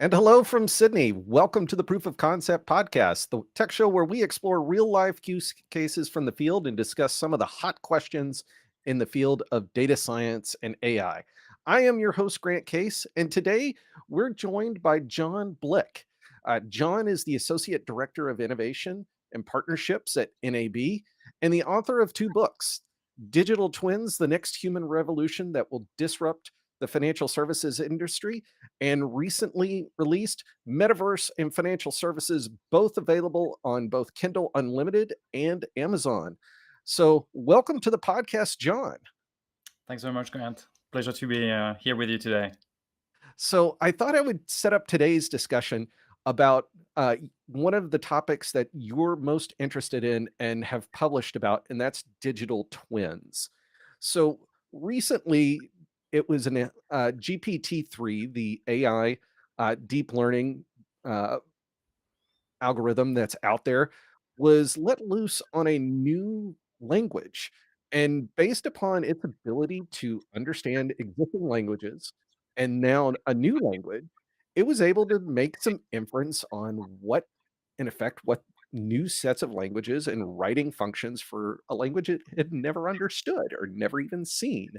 And hello from Sydney. Welcome to the Proof of Concept podcast, the tech show where we explore real life use cases from the field and discuss some of the hot questions in the field of data science and AI. I am your host, Grant Case, and today we're joined by John Blicq. John is the Associate Director of Innovation and Partnerships at NAB and the author of two books, Digital Twins, The Next Human Revolution That Will Disrupt the Financial Services Industry, and recently released Metaverse and Financial Services, both available on both Kindle Unlimited and Amazon. So, welcome to the podcast, John. Thanks very much, Grant. Pleasure to be here with you today. So, I thought I would set up today's discussion about one of the topics that you're most interested in and have published about, and that's digital twins. So, recently, it was an GPT-3, the AI deep learning uh, algorithm that's out there, was let loose on a new language. And based upon its ability to understand existing languages and now a new language, it was able to make some inference on what, in effect, what new sets of languages and writing functions for a language it had never understood or never even seen.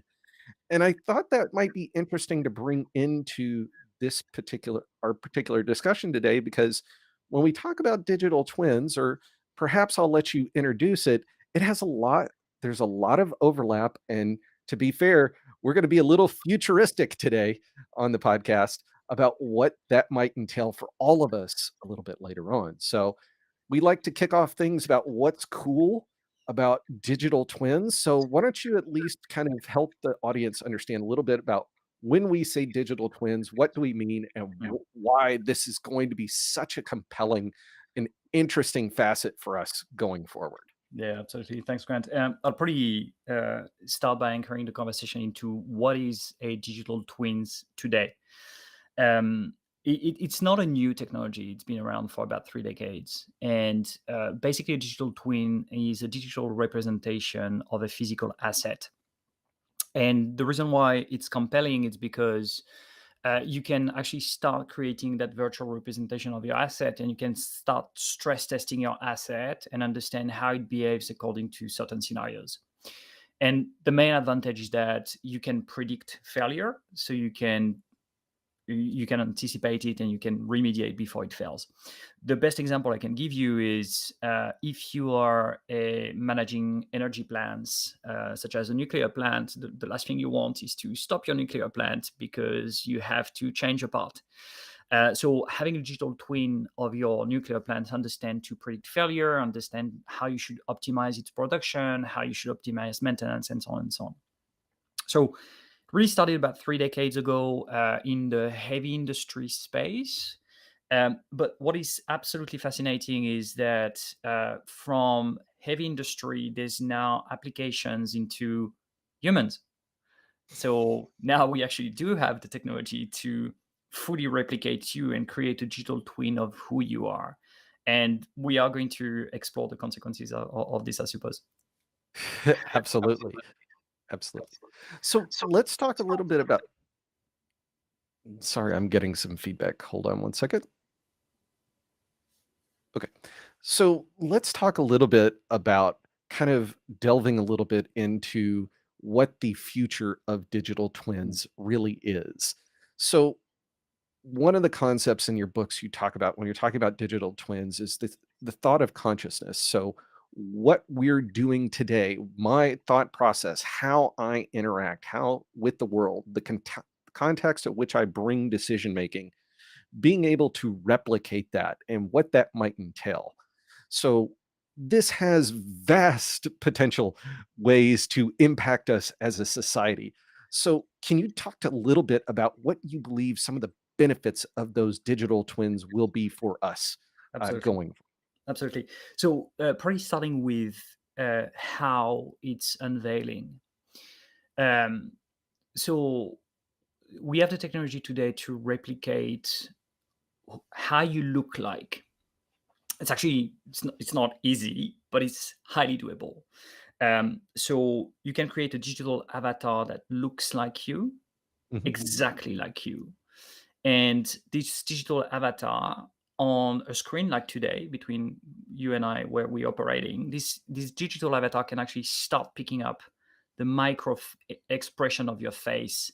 And I thought that might be interesting to bring into this particular discussion today, because when we talk about digital twins, or perhaps I'll let you introduce it, it has a lot there's a lot of overlap, and to be fair, we're going to be a little futuristic today on the podcast about what that might entail for all of us a little bit later on. So, we like to kick off things about what's cool about digital twins. So why don't you at least kind of help the audience understand a little bit about when we say digital twins, what do we mean, and Yeah, why this is going to be such a compelling and interesting facet for us going forward? yeah, absolutely. Thanks, Grant. I'll probably start by anchoring the conversation into what is a digital twins today. Um, it's not a new technology. It's been around for about 3 decades. And basically, a digital twin is a digital representation of a physical asset. And the reason why it's compelling is because you can actually start creating that virtual representation of your asset, and you can start stress testing your asset and understand how it behaves according to certain scenarios. And the main advantage is that you can predict failure, so you can anticipate it and you can remediate before it fails. The best example I can give you is if you are managing energy plants, such as a nuclear plant, the last thing you want is to stop your nuclear plant because you have to change a part. So having a digital twin of your nuclear plant, understand to predict failure, understand how you should optimize its production, how you should optimize maintenance, and so on and so on. So really started about 3 decades ago in the heavy industry space. But what is absolutely fascinating is that from heavy industry, there's now applications into humans. So now we actually do have the technology to fully replicate you and create a digital twin of who you are. And we are going to explore the consequences of this, I suppose. Absolutely. Absolutely. So let's talk a little bit about sorry, I'm getting some feedback. Hold on one second. Okay. So let's talk a little bit about kind of delving a little bit into what the future of digital twins really is. So, one of the concepts in your books you talk about when you're talking about digital twins is the thought of consciousness. So, what we're doing today, my thought process, how I interact, how with the world, the context at which I bring decision making, being able to replicate that and what that might entail. So this has vast potential ways to impact us as a society. So can you talk a little bit about what you believe some of the benefits of those digital twins will be for us Absolutely. going? Absolutely. So, probably starting with how it's unveiling. Um, so, we have the technology today to replicate how you look like. It's not easy, but it's highly doable. So you can create a digital avatar that looks like you, Mhm. exactly like you, And this digital avatar on a screen like today between you and I where we're operating, this digital avatar can actually start picking up the micro expression of your face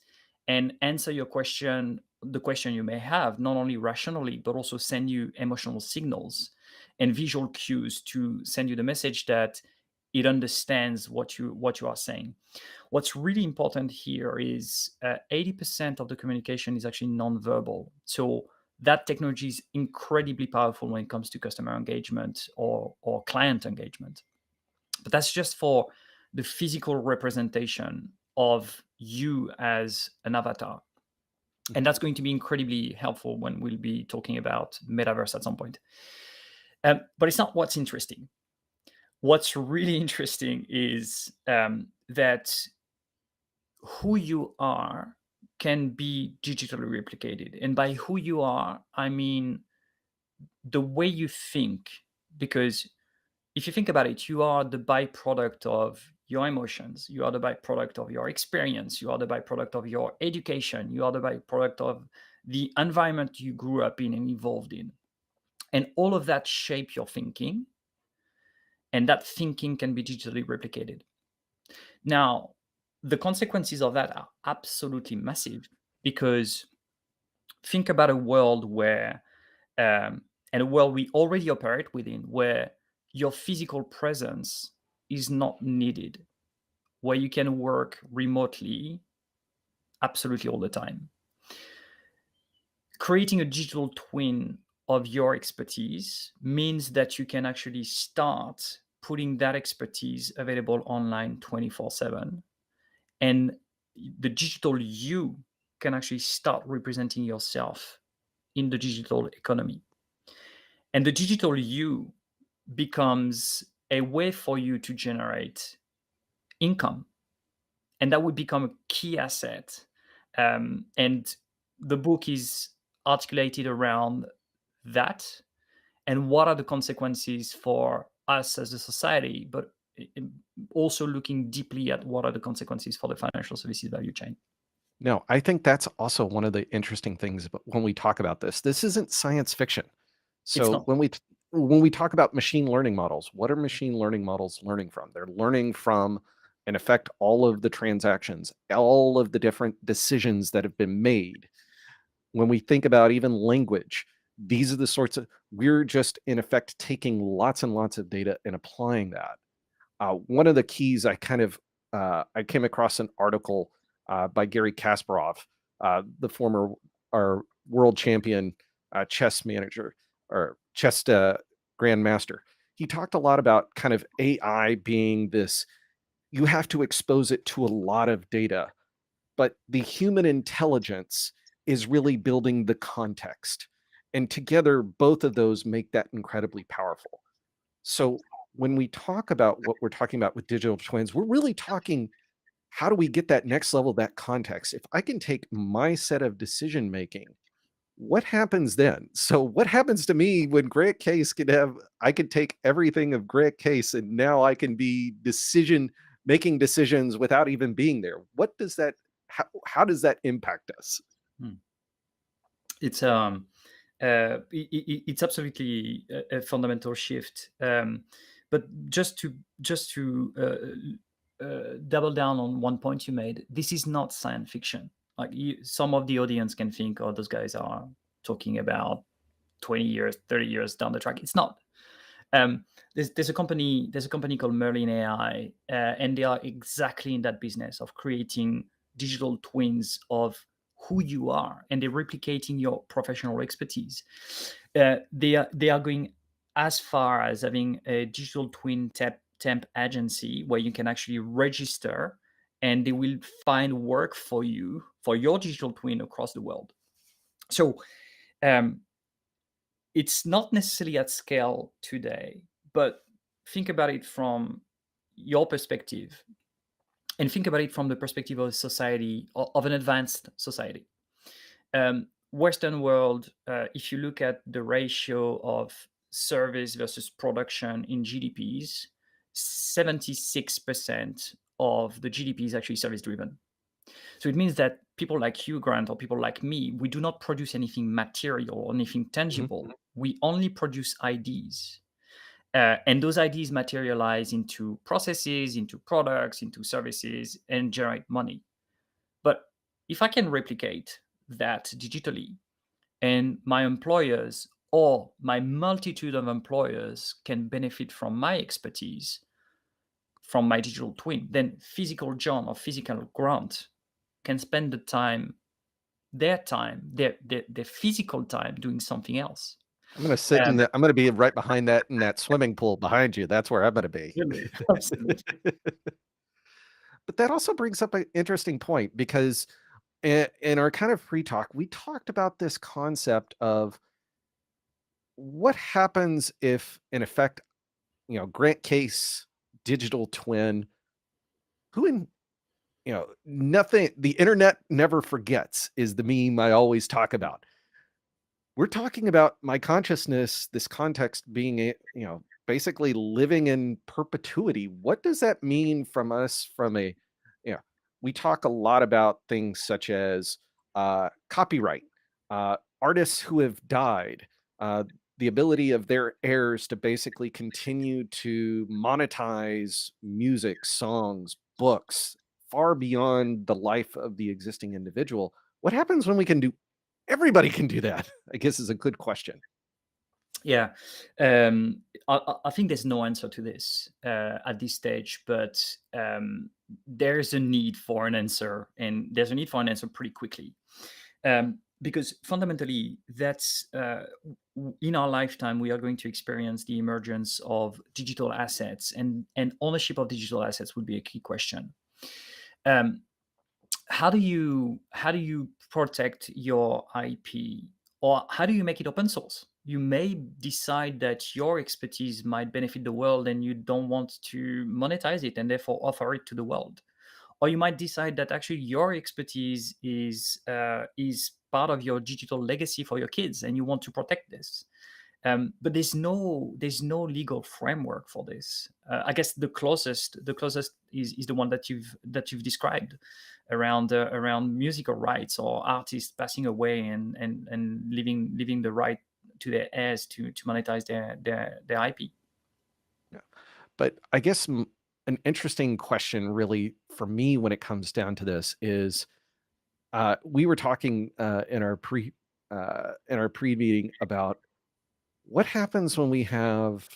and answer your question, the question you may have, not only rationally, but also send you emotional signals and visual cues to send you the message that it understands what you are saying. What's really important here is 80% of the communication is actually nonverbal. So that technology is incredibly powerful when it comes to customer engagement or client engagement. But that's just for the physical representation of you as an avatar. And that's going to be incredibly helpful when we'll be talking about metaverse at some point. But it's not what's interesting. What's really interesting is that who you are can be digitally replicated. And by who you are, I mean the way you think. Because if you think about it, you are the byproduct of your emotions, you are the byproduct of your experience, you are the byproduct of your education, you are the byproduct of the environment you grew up in and evolved in. And all of that shape your thinking, and that thinking can be digitally replicated. Now, the consequences of that are absolutely massive because think about a world where, and a world we already operate within, where your physical presence is not needed, where you can work remotely absolutely all the time. Creating a digital twin of your expertise means that you can actually start putting that expertise available online 24/7. And the digital you can actually start representing yourself in the digital economy. And the digital you becomes a way for you to generate income. And that would become a key asset. And the book is articulated around that and what are the consequences for us as a society, but also looking deeply at what are the consequences for the financial services value chain. No, I think that's also one of the interesting things about when we talk about this. This isn't science fiction. It's So not. when we talk about machine learning models, what are machine learning models learning from? They're learning from, in effect, all of the transactions, all of the different decisions that have been made. When we think about even language, these are the sorts of we're just in effect taking lots and lots of data and applying that. One of the keys I came across an article by Gary Kasparov, the former our world champion chess manager or chess grandmaster. He talked a lot about kind of AI being this. You have to expose it to a lot of data, but the human intelligence is really building the context, and together both of those make that incredibly powerful. So when we talk about what we're talking about with digital twins, we're really talking how do we get that next level, that context? If I can take my set of decision making, what happens then? So what happens to me when Grant Case could have I could take everything of Grant Case and now I can be decision making decisions without even being there. What does that how does that impact us? Hmm. It's it's absolutely a fundamental shift. But just to double down on one point you made, this is not science fiction. Like some of the audience can think, "Oh, those guys are talking about 20 years, 30 years down the track." It's not. There's a company called Merlin AI, and they are exactly in that business of creating digital twins of who you are, and they're replicating your professional expertise. They are going as far as having a digital twin temp agency where you can actually register, and they will find work for you for your digital twin across the world. So um, it's not necessarily at scale today, but think about it from your perspective and think about it from the perspective of a society, of an advanced society. Western world, if you look at the ratio of service versus production in GDPs, 76% of the GDP is actually service driven. So it means that people like you, Grant, or people like me, we do not produce anything material or anything Mhm. tangible. We only produce ideas. And those ideas materialize into processes, into products, into services, and generate money. But if I can replicate that digitally, and my employers or my multitude of employers can benefit from my expertise from my digital twin, then physical John or physical Grant can spend their physical time doing something else. I'm gonna sit in Um, the I'm gonna be right behind that in that swimming pool behind you. That's where I'm gonna be. absolutely, absolutely. But that also brings up an interesting point because in our kind of pre-talk, we talked about this concept of what happens if, in effect, Grant Case, digital twin, who in nothing, the internet never forgets is the meme I always talk about. We're talking about my consciousness, this context being basically living in perpetuity. What does that mean from us from a you know, we talk a lot about things such as copyright, artists who have died, uh, the ability of their heirs to basically continue to monetize music, songs, books far beyond the life of the existing individual. What happens when we can do everybody can do that? I guess is a good question. Yeah, I think there's no answer to this at this stage, but there's a need for an answer, and there's a need for an answer pretty quickly. Because fundamentally, that's in our lifetime, we are going to experience the emergence of digital assets, and ownership of digital assets would be a key question. Um, how do you protect your IP, or how do you make it open source? You may decide that your expertise might benefit the world, and you don't want to monetize it and therefore offer it to the world. Or you might decide that actually your expertise is part of your digital legacy for your kids, and you want to protect this. But there's no legal framework for this. I guess the closest is the one that you've described around musical rights or artists passing away and leaving the right to their heirs to monetize their IP. Yeah. But I guess an interesting question, really, for me, when it comes down to this, is we were talking in our pre meeting about what happens when we have,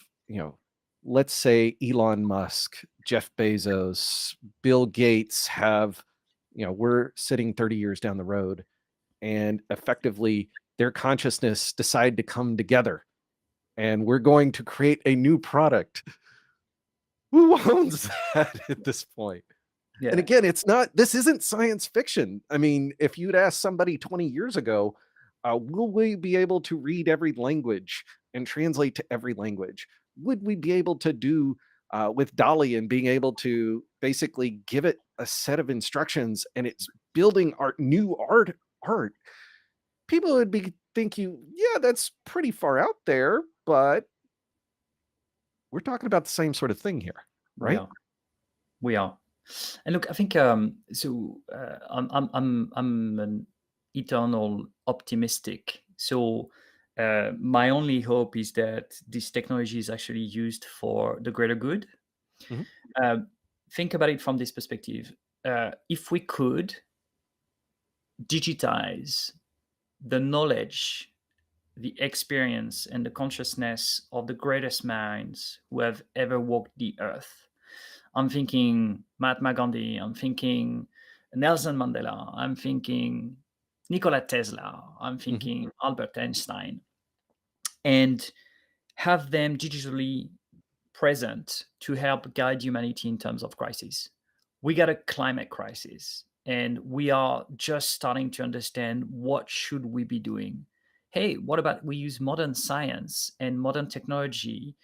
let's say Elon Musk, Jeff Bezos, Bill Gates have, we're sitting 30 years down the road, and effectively their consciousness decide to come together, and we're going to create a new product. Who owns that at this point? And Yeah, again, it's not this isn't science fiction. I mean, if you'd asked somebody 20 years ago, will we be able to read every language and translate to every language? Would we be able to do with Dolly and being able to basically give it a set of instructions and it's building art? People would be thinking, yeah, that's pretty far out there, but we're talking about the same sort of thing here, we right? are. We are. And look, I think so. I'm an eternal optimistic. So my only hope is that this technology is actually used for the greater good. Mhm. Uh, think about it from this perspective. If we could digitize the knowledge, the experience, and the consciousness of the greatest minds who have ever walked the earth. I'm thinking Mahatma Gandhi, I'm thinking Nelson Mandela, I'm thinking Nikola Tesla, I'm Mhm. thinking Albert Einstein, and have them digitally present to help guide humanity in terms of crisis. We got a climate crisis, and we are just starting to understand what should we be doing. Hey, what about we use modern science and modern technology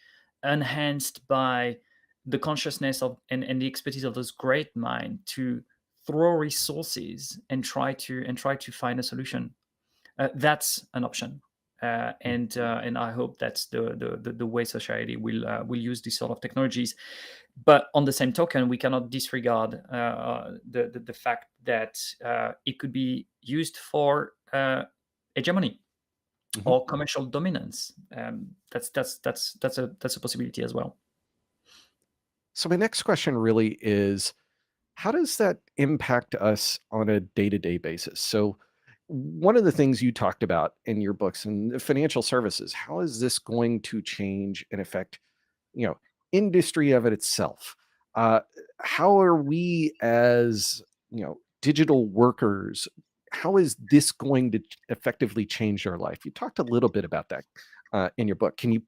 enhanced by the consciousness of and the expertise of those great minds to throw resources and try to find a solution. That's an option. and I hope that's the way society will use these sort of technologies. But on the same token, we cannot disregard the fact that it could be used for hegemony Mhm. or commercial dominance. That's a possibility as well. So my next question really is, how does that impact us on a day-to-day basis? So one of the things you talked about in your books and financial services, how is this going to change and affect, you know, industry of it itself? Uh, how are we as, digital workers, how is this going to effectively change our life? You talked a little bit about that in your book. Can you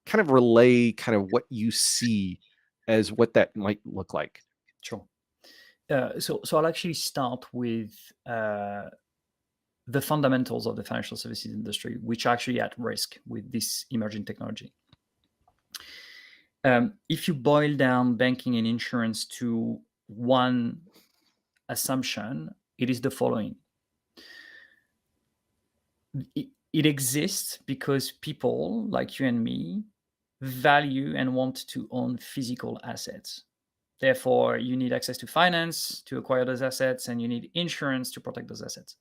kind of relay kind of what you see as what that might look like? Sure. So I'll actually start with the fundamentals of the financial services industry, which are actually at risk with this emerging technology. If you boil down banking and insurance to one assumption, it is the following. It exists because people like you and me value and want to own physical assets. Therefore, you need access to finance to acquire those assets, and you need insurance to protect those assets.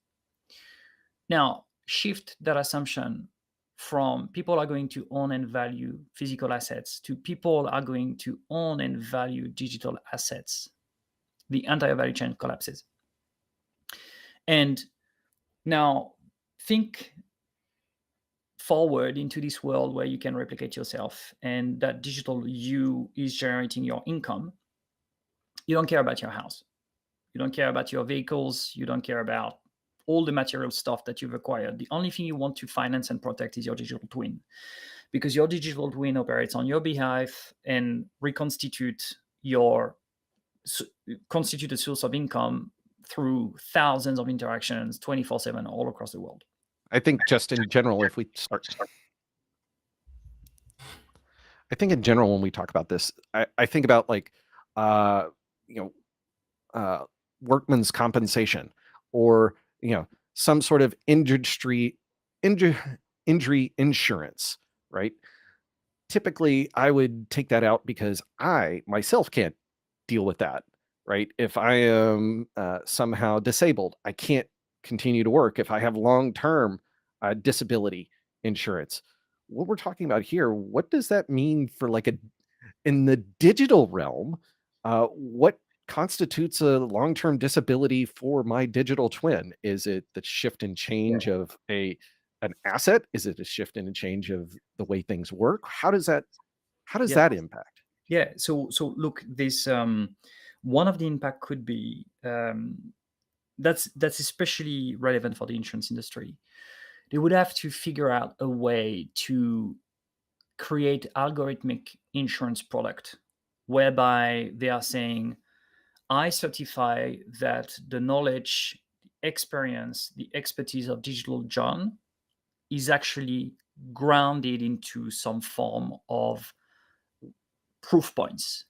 Now, shift that assumption from people are going to own and value physical assets to people are going to own and value digital assets. The entire value chain collapses. And now think forward into this world where you can replicate yourself and that digital you is generating your income. You don't care about your house. You don't care about your vehicles. You don't care about all the material stuff that you've acquired. The only thing you want to finance and protect is your digital twin, because your digital twin operates on your behalf and constitute a source of income through thousands of interactions 24/7 all across the world. I think just in general, if we start, I think in general, when we talk about this, I think about like, uh, you know, uh, workman's compensation, or, some sort of injury, injury insurance, right? Typically, I would take that out because I myself can't deal with that, right? If I am somehow disabled, I can't continue to work. If I have long-term disability insurance, what we're talking about here, what does that mean for like in the digital realm? What constitutes a long-term disability for my digital twin? Is it the shift and Yeah. change of an asset? Is it a shift and a change of the way things work? How does Yeah. that impact? Yeah. So look, this one of the impact could be that's especially relevant for the insurance industry. They would have to figure out a way to create algorithmic insurance product whereby they are saying, I certify that the knowledge, the experience, the expertise of digital John is actually grounded into some form of proof points.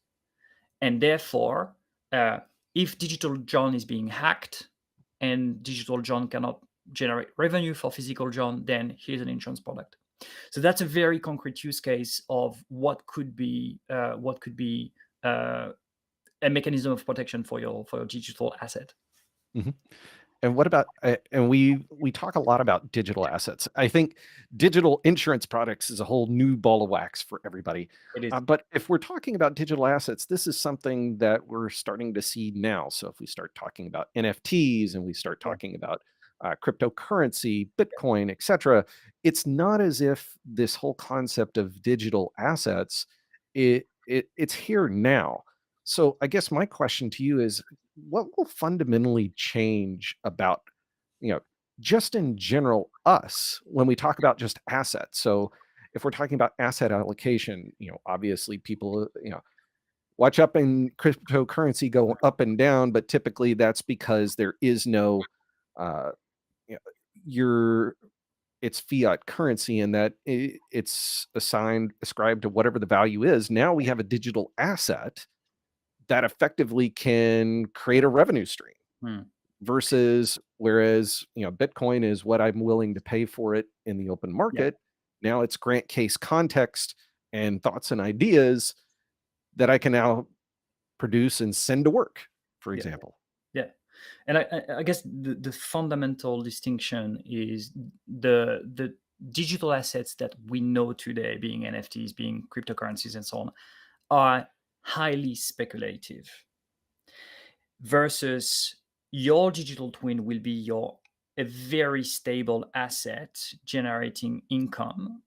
And therefore, uh, if digital John is being hacked and digital John cannot generate revenue for physical John, then here's an insurance product. So that's a very concrete use case of what could be uh, a mechanism of protection for your digital asset. Mhm. And what about and we talk a lot about digital assets. I think digital insurance products is a whole new ball of wax for everybody. It is. But if we're talking about digital assets, this is something that we're starting to see now. So if we start talking about NFTs and we start Yeah. talking about cryptocurrency, Bitcoin, etc., it's not as if this whole concept of digital assets it's here now. So I guess my question to you is, what will fundamentally change about, you know, just in general us when we talk about just assets? So if we're talking about asset allocation, obviously people, watch up in cryptocurrency go up and down, but typically that's because there is no, uh, you know, your it's fiat currency, and that it's ascribed to whatever the value is. Now we have a digital asset that effectively can create a revenue stream. Hmm. versus whereas, Bitcoin is what I'm willing to pay for it in the open Yeah, market. Now it's grant case context and thoughts and ideas that I can now produce and send to work, for yeah, example. yeah. And I guess the fundamental distinction is the digital assets that we know today, being NFTs, being cryptocurrencies, and so on, are highly speculative. Versus your digital twin will be your a very stable asset generating income,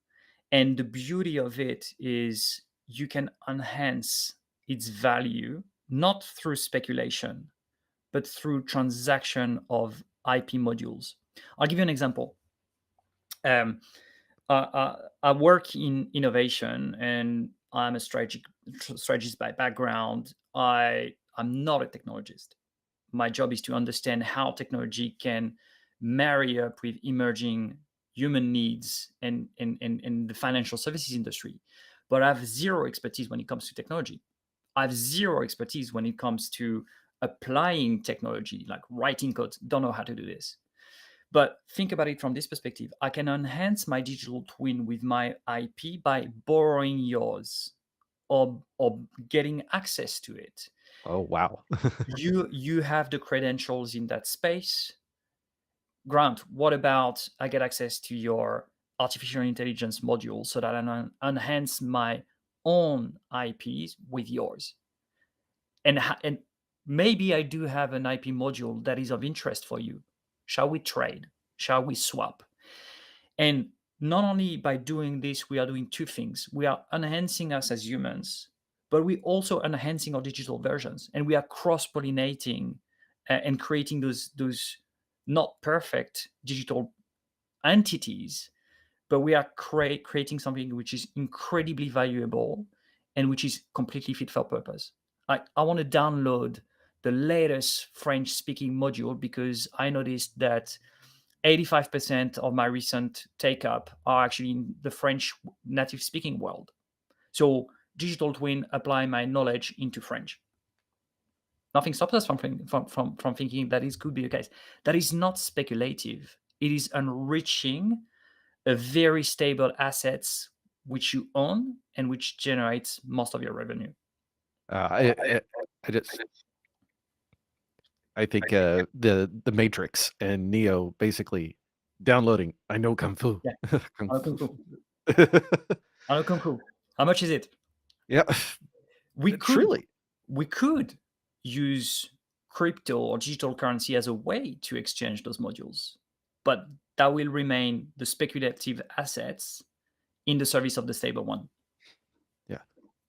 and the beauty of it is you can enhance its value not through speculation but through transaction of IP modules. I'll give you an example. Um, I work in innovation, and I'm a strategist by background. I'm not a technologist. My job is to understand how technology can marry up with emerging human needs and the financial services industry. But I have zero expertise when it comes to technology. I have zero expertise when it comes to applying technology, like writing code. Don't know how to do this. But think about it from this perspective. I can enhance my digital twin with my IP by borrowing yours or getting access to it. Oh, wow. You have the credentials in that space. Grant, what about I get access to your artificial intelligence module so that I enhance my own IPs with yours? And maybe I do have an IP module that is of interest for you. Shall we trade? Shall we swap? And not only by doing this, we are doing two things. We are enhancing us as humans, but we also enhancing our digital versions, and we are cross-pollinating and creating those not perfect digital entities, but we are creating something which is incredibly valuable and which is completely fit for purpose. I want to download the latest French speaking module because I noticed that 85% of my recent take up are actually in the French native speaking world. So digital twin apply my knowledge into French. Nothing stops us from thinking that this could be the case. That is not speculative. It is enriching a very stable assets which you own and which generates most of your revenue. I just I think the Matrix and Neo basically downloading. I know kung fu. Yeah. Kung Hello, fu. Kung Fu. Hello, Kung Fu. How much is it? Yeah, We could truly. we could use crypto or digital currency as a way to exchange those modules, but that will remain the speculative assets in the service of the stable one. Yeah,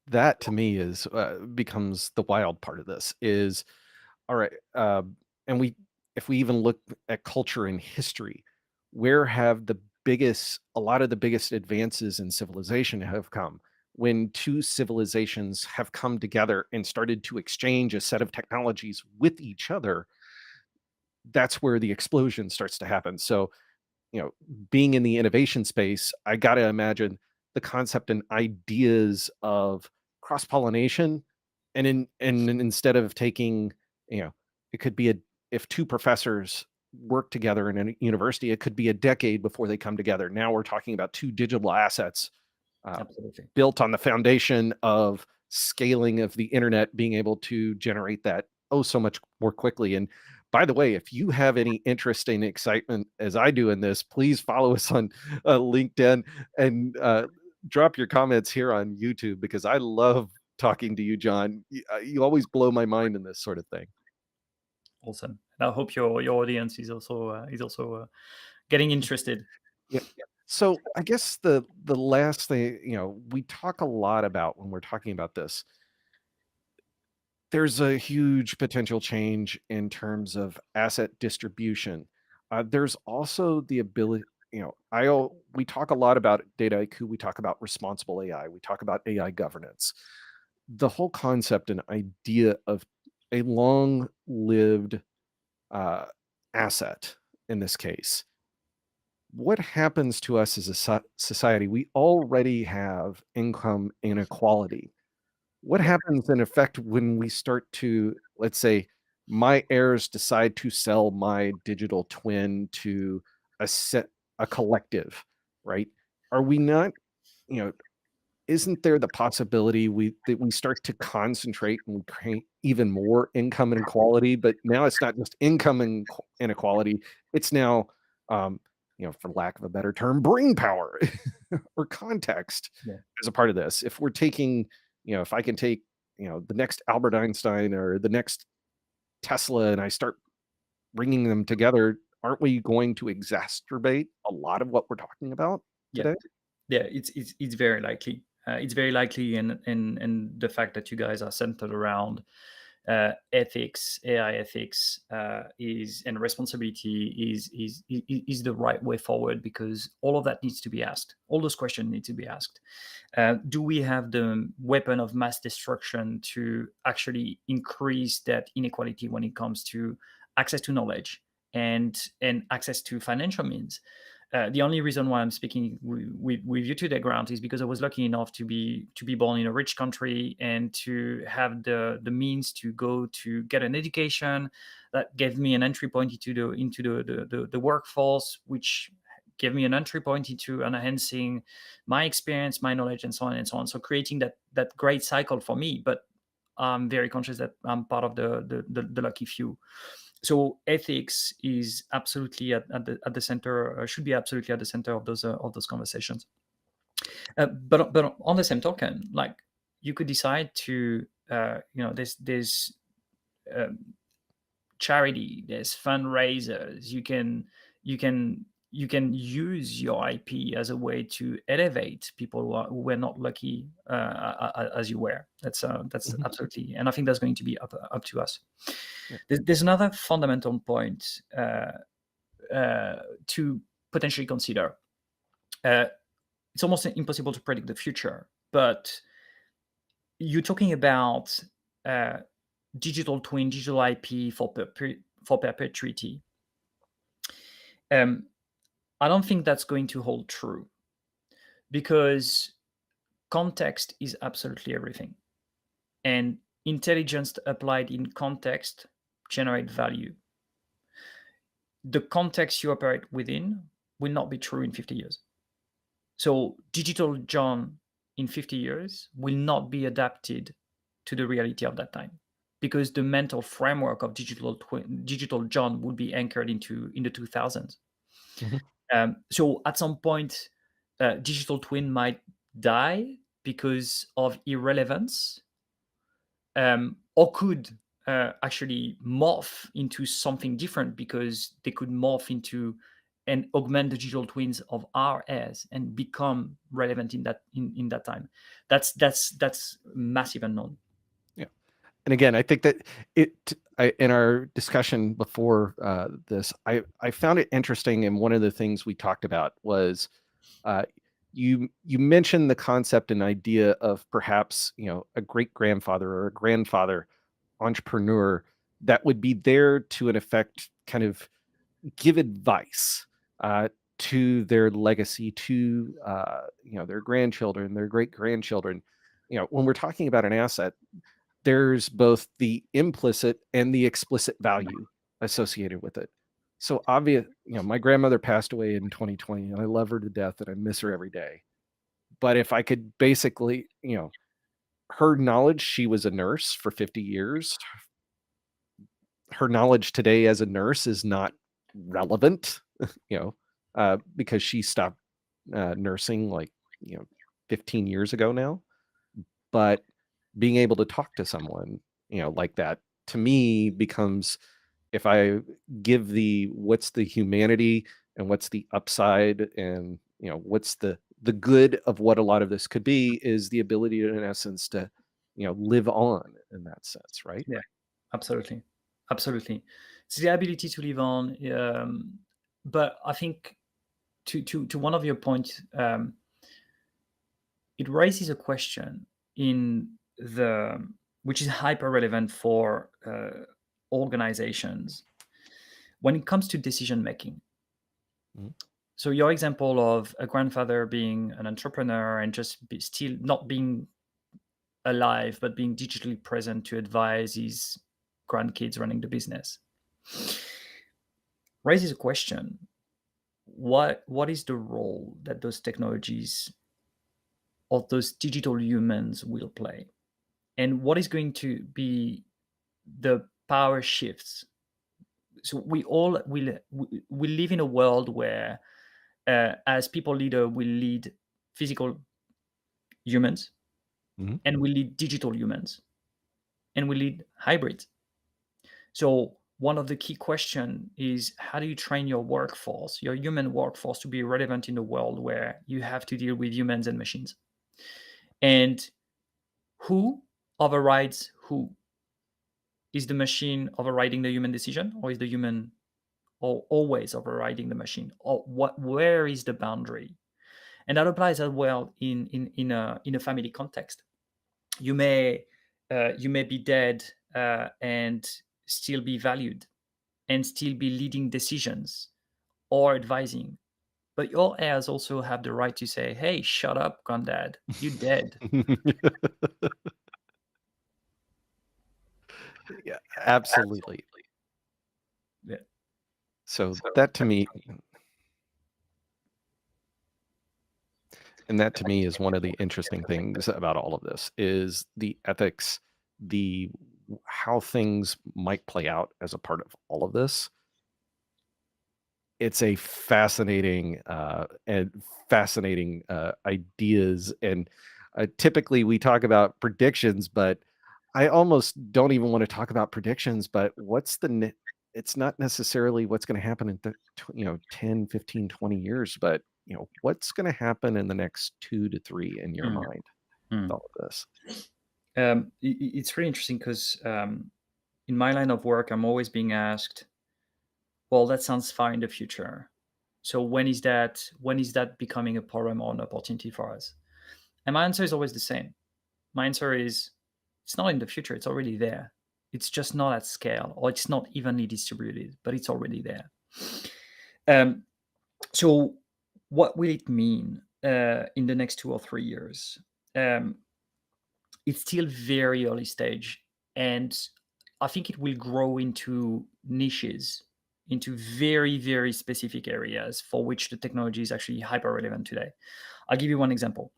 that to me is becomes the wild part of this. Is all right. And we, if we even look at culture and history, where have a lot of the biggest advances in civilization have come when two civilizations have come together and started to exchange a set of technologies with each other. That's where the explosion starts to happen. So, you know, being in the innovation space, I got to imagine the concept and ideas of cross pollination, and instead of taking, you know, it could be a if two professors work together in a university, it could be a decade before they come together. Now we're talking about two digital assets uh, Absolutely. built on the foundation of scaling of the internet, being able to generate that so much more quickly. And by the way, if you have any interest and excitement as I do in this, please follow us on LinkedIn and drop your comments here on YouTube because I love talking to you, John. You always blow my mind in this sort of thing. Awesome. And I hope your audience is also getting interested. Yeah. So I guess the last thing, we talk a lot about when we're talking about this. There's a huge potential change in terms of asset distribution. There's also the ability, we talk a lot about data IQ, we talk about responsible AI, we talk about AI governance. The whole concept and idea of a long-lived uh, asset in this case. What happens to us as a society? We already have income inequality. What Yeah. happens in effect when we start to, let's say, my heirs decide to sell my digital twin to a collective, right? Are we not, you know, isn't there the possibility that we start to concentrate and create even more income inequality? But now it's not just inequality; it's now, um, for lack of a better term, brain power or context Yeah. as a part of this. If we're taking, if I can take, the next Albert Einstein or the next Tesla, and I start bringing them together, aren't we going to exacerbate a lot of what we're talking about Yeah. today? Yeah, it's very likely. It's very likely, and the fact that you guys are centered around ethics, AI ethics, is and responsibility is the right way forward, because all of that needs to be asked. All those questions need to be asked. Do we have the weapon of mass destruction to actually increase that inequality when it comes to access to knowledge and access to financial means? The only reason why I'm speaking with you today, Grant, is because I was lucky enough to be born in a rich country and to have the means to go to get an education that gave me an entry point into the workforce, which gave me an entry point into enhancing my experience, my knowledge, and so on and so on. So creating that great cycle for me. But I'm very conscious that I'm part of the lucky few. So ethics is absolutely at the center, should be absolutely at the center of those conversations. But on the same token, like, you could decide to there's um, charity, there's fundraisers. You can use your IP as a way to elevate people who were not lucky as you were. That's Mhm. absolutely, and I think that's going to be up to us. Yeah. There's another fundamental point to potentially consider. Uh, it's almost impossible to predict the future, but you're talking about uh, digital twin, digital IP for perpetuity. Um, I don't think that's going to hold true, because context is absolutely everything, and intelligence applied in context generate value. The context you operate within will not be true in 50 years. So digital John in 50 years will not be adapted to the reality of that time, because the mental framework of digital John would be anchored in the 2000s. Mhm. So at some point, digital twin might die because of irrelevance, or could actually morph into something different, because they could morph into and augment the digital twins of our heirs and become relevant in that time. That's massive unknown. Yeah. And again, I think that in our discussion before this, I found it interesting. And one of the things we talked about was uh, you mentioned the concept and idea of perhaps a great grandfather or a grandfather entrepreneur that would be there to, in effect, kind of give advice uh, to their legacy, to their grandchildren, their great grandchildren. When we're talking about an asset, there's both the implicit and the explicit value associated with it. So obvious, my grandmother passed away in 2020, and I love her to death, and I miss her every day. But if I could basically, her knowledge, she was a nurse for 50 years. Her knowledge today as a nurse is not relevant, because she stopped nursing like, 15 years ago now. But being able to talk to someone, like that, to me becomes, if I give what's the humanity and what's the upside, and, what's the good of what a lot of this could be, is the ability, in essence, to, live on in that sense, right? Yeah, absolutely, absolutely. It's the ability to live on. But I think to one of your points, it raises a question in the which is hyper relevant for organizations when it comes to decision making. Mhm. So your example of a grandfather being an entrepreneur and still not being alive but being digitally present to advise his grandkids running the business. Raises a question: what is the role that those technologies or those digital humans will play, and what is going to be the power shifts? So we live in a world where, as people leader, we lead physical humans, Mhm. and we lead digital humans, and we lead hybrids. So one of the key question is, how do you train your workforce, your human workforce, to be relevant in a world where you have to deal with humans and machines? And who overrides who? Is the machine overriding the human decision, or is the human always overriding the machine? Or where is the boundary? And that applies as well in a family context. You may be dead, and still be valued, and still be leading decisions or advising. But your heirs also have the right to say, "Hey, shut up, granddad, you dead." Yeah, absolutely. Yeah. So that to me, and that to me is one of the interesting things about all of this is the ethics, the how things might play out as a part of all of this. It's a fascinating ideas, and typically we talk about predictions, but I almost don't even want to talk about predictions. But it's not necessarily what's going to happen in 10, 15, 20 years, but what's going to happen in the next 2 to 3 in your Mm, mind with mm. all of this. It's really interesting because, in my line of work, I'm always being asked, "Well, that sounds far in the future. So when is that becoming a problem or an opportunity for us?" And my answer is always the same. My answer is, it's not in the future, it's already there. It's just not at scale, or it's not evenly distributed, but it's already there. Um, so what will it mean in the next 2 or 3 years? Um, it's still very early stage, and I think it will grow into niches, into very, very specific areas for which the technology is actually hyper relevant today. I'll give you one example.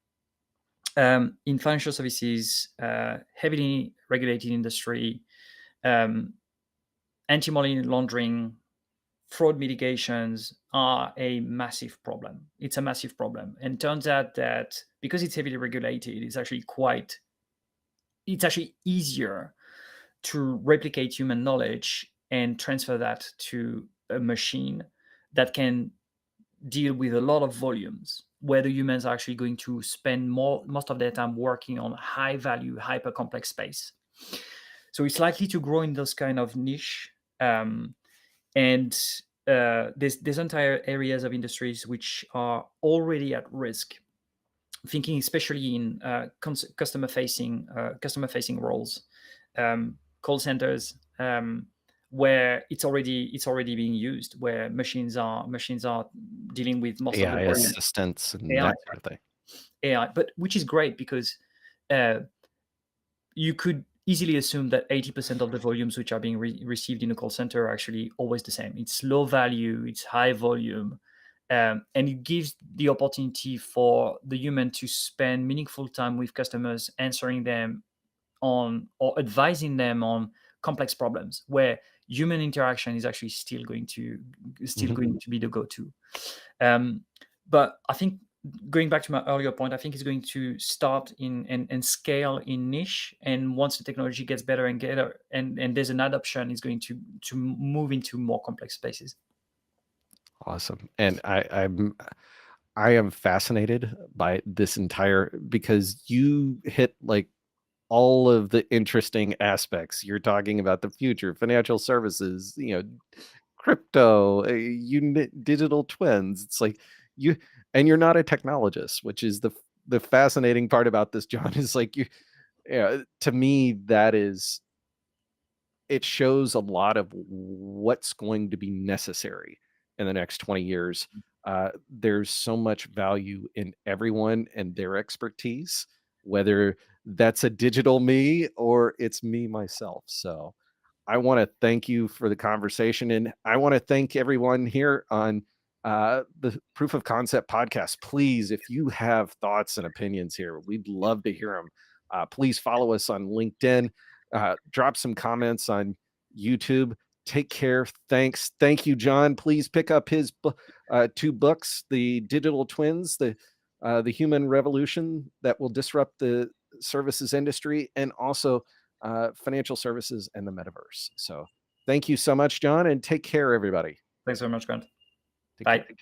In financial services, heavily regulated industry, um, anti-money laundering, fraud mitigations are a massive problem. It's a massive problem, and turns out that because it's heavily regulated, it's actually easier to replicate human knowledge and transfer that to a machine that can deal with a lot of volumes, where the humans are actually going to spend most of their time working on high value, hyper complex space. So it's likely to grow in those kind of niche, and there's entire areas of industries which are already at risk. Thinking especially in customer facing roles, call centers, where it's already being used, where machines are dealing with most of the AI volume. assistants and AI, that sort of thing. AI, but which is great because uh, you could easily assume that 80% of the volumes which are being received in a call center are actually always the same. It's low value, it's high volume, and it gives the opportunity for the human to spend meaningful time with customers, answering them on or advising them on complex problems, where human interaction is actually still Mhm. going to be the go-to. Um, but I think, going back to my earlier point, I think it's going to start in and scale in niche, and once the technology gets better and better, and there's an adoption, it's going to move into more complex spaces. Awesome. And I am fascinated by this entire because you hit like all of the interesting aspects. You're talking about the future, financial services, crypto, digital twins. It's like you, and you're not a technologist, which is the fascinating part about this, John, is like yeah, to me, that is it shows a lot of what's going to be necessary in the next 20 years. There's so much value in everyone and their expertise, whether that's a digital me or it's me myself. So I want to thank you for the conversation. And I want to thank everyone here on the Proof of Concept podcast. Please, if you have thoughts and opinions here, we'd love to hear them. Please follow us on LinkedIn, drop some comments on YouTube. Take care. Thanks. Thank you, John. Please pick up his 2 books, The Digital Twins, the Human Revolution that will disrupt the services industry, and also financial services and the metaverse. So thank you so much, John, and take care, everybody. Thanks very much, Grant. Take Bye. care.